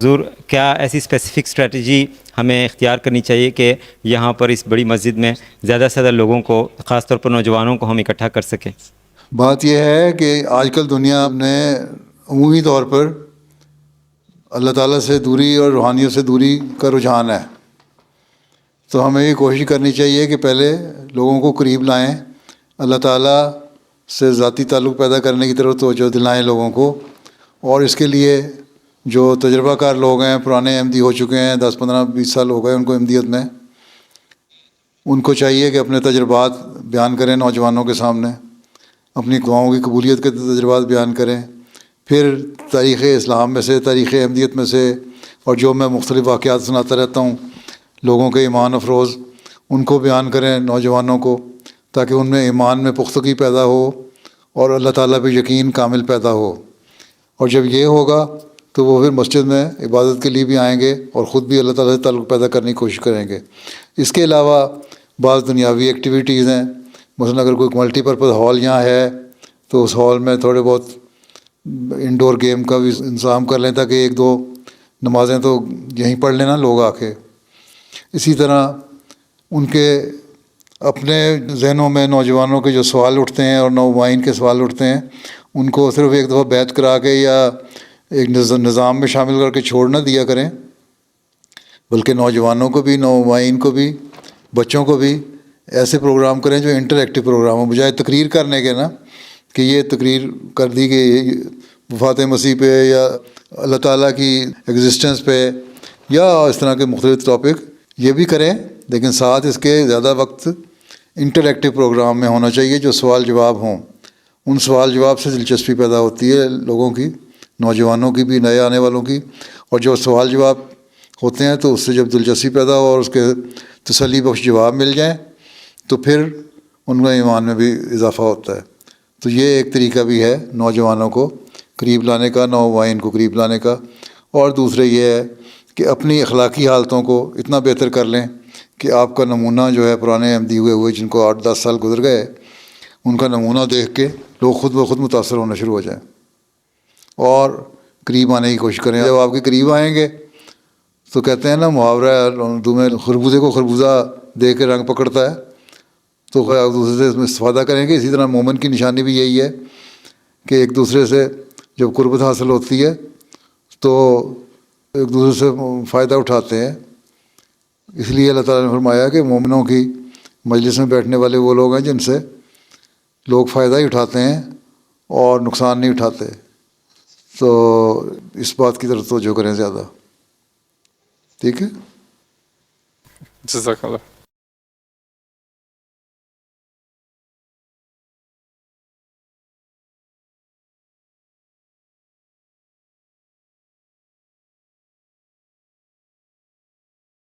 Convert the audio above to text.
حضور کیا ایسی اسپیسیفک اسٹریٹجی ہمیں اختیار کرنی چاہیے کہ یہاں پر اس بڑی مسجد میں زیادہ سے زیادہ لوگوں کو، خاص طور پر نوجوانوں کو ہم اکٹھا کر سکیں؟ بات یہ ہے کہ آج کل دنیا نے عمومی طور پر اللہ تعالیٰ سے دوری اور روحانیت سے دوری کا رجحان ہے، تو ہمیں یہ کوشش کرنی چاہیے کہ پہلے لوگوں کو قریب لائیں، اللہ تعالیٰ سے ذاتی تعلق پیدا کرنے کی طرف توجہ دلائیں لوگوں کو، اور اس کے لیے جو تجربہ کار لوگ ہیں، پرانے احمدی ہو چکے ہیں، 10 15 20 سال ہو گئے ان کو احمدیت میں، ان کو چاہیے کہ اپنے تجربات بیان کریں نوجوانوں کے سامنے، اپنی دعاؤں کی قبولیت کے تجربات بیان کریں، پھر تاریخ اسلام میں سے، تاریخ احمدیت میں سے، اور جو میں مختلف واقعات سناتا رہتا ہوں لوگوں کے ایمان افروز، ان کو بیان کریں نوجوانوں کو، تاکہ ان میں ایمان میں پختگی پیدا ہو اور اللہ تعالیٰ پہ یقین کامل پیدا ہو۔ اور جب یہ ہوگا تو وہ پھر مسجد میں عبادت کے لیے بھی آئیں گے اور خود بھی اللہ تعالیٰ سے تعلق پیدا کرنے کی کوشش کریں گے۔ اس کے علاوہ بعض دنیاوی ایکٹیویٹیز ہیں، مثلا اگر کوئی ملٹی پرپز ہال یہاں ہے تو اس ہال میں تھوڑے بہت انڈور گیم کا بھی انتظام کر لیں، تاکہ 1 2 نمازیں تو یہیں پڑھ لینا لوگ آ کے۔ اسی طرح ان کے اپنے ذہنوں میں نوجوانوں کے جو سوال اٹھتے ہیں اور نومائن کے سوال اٹھتے ہیں، ان کو صرف ایک دفعہ بیعت کرا کے یا ایک نظام میں شامل کر کے چھوڑ نہ دیا کریں، بلکہ نوجوانوں کو بھی، نومائن کو بھی، بچوں کو بھی ایسے پروگرام کریں جو انٹریکٹیو پروگرام ہوں، بجائے تقریر کرنے کے نا کہ یہ تقریر کر دی کہ وفات مسیح پہ یا اللہ تعالیٰ کی ایگزسٹنس پہ یا اس طرح کے مختلف ٹاپک، یہ بھی کریں، لیکن ساتھ اس کے زیادہ وقت انٹریکٹیو پروگرام میں ہونا چاہیے جو سوال جواب ہوں۔ ان سوال جواب سے دلچسپی پیدا ہوتی ہے لوگوں کی، نوجوانوں کی بھی، نئے آنے والوں کی، اور جو سوال جواب ہوتے ہیں تو اس سے جب دلچسپی پیدا ہو اور اس کے تسلی بخش جواب مل جائیں تو پھر ان کا ایمان میں بھی اضافہ ہوتا ہے۔ تو یہ ایک طریقہ بھی ہے نوجوانوں کو قریب لانے کا، نومائن کو قریب لانے کا۔ اور دوسرے یہ ہے کہ اپنی اخلاقی حالتوں کو اتنا بہتر کر لیں کہ آپ کا نمونہ جو ہے پرانے احمدی ہوئے جن کو 8 10 سال گزر گئے، ان کا نمونہ دیکھ کے لوگ خود بخود متاثر ہونا شروع ہو جائیں اور قریب آنے کی کوشش کریں۔ جب آپ کے قریب آئیں گے تو کہتے ہیں نا محاورہ ہے اردو میں، خربوزے کو خربوزہ دے کے رنگ پکڑتا ہے، تو ایک دوسرے سے اس میں استفادہ کریں گے۔ اسی طرح مومن کی نشانی بھی یہی ہے کہ ایک دوسرے سے جب قربت حاصل ہوتی ہے تو ایک دوسرے سے فائدہ اٹھاتے ہیں۔ اس لیے اللہ تعالیٰ نے فرمایا کہ مومنوں کی مجلس میں بیٹھنے والے وہ لوگ ہیں جن سے لوگ فائدہ ہی اٹھاتے ہیں اور نقصان نہیں اٹھاتے۔ تو اس بات کی طرف توجہ کریں زیادہ، ٹھیک ہے؟ جزاک اللہ۔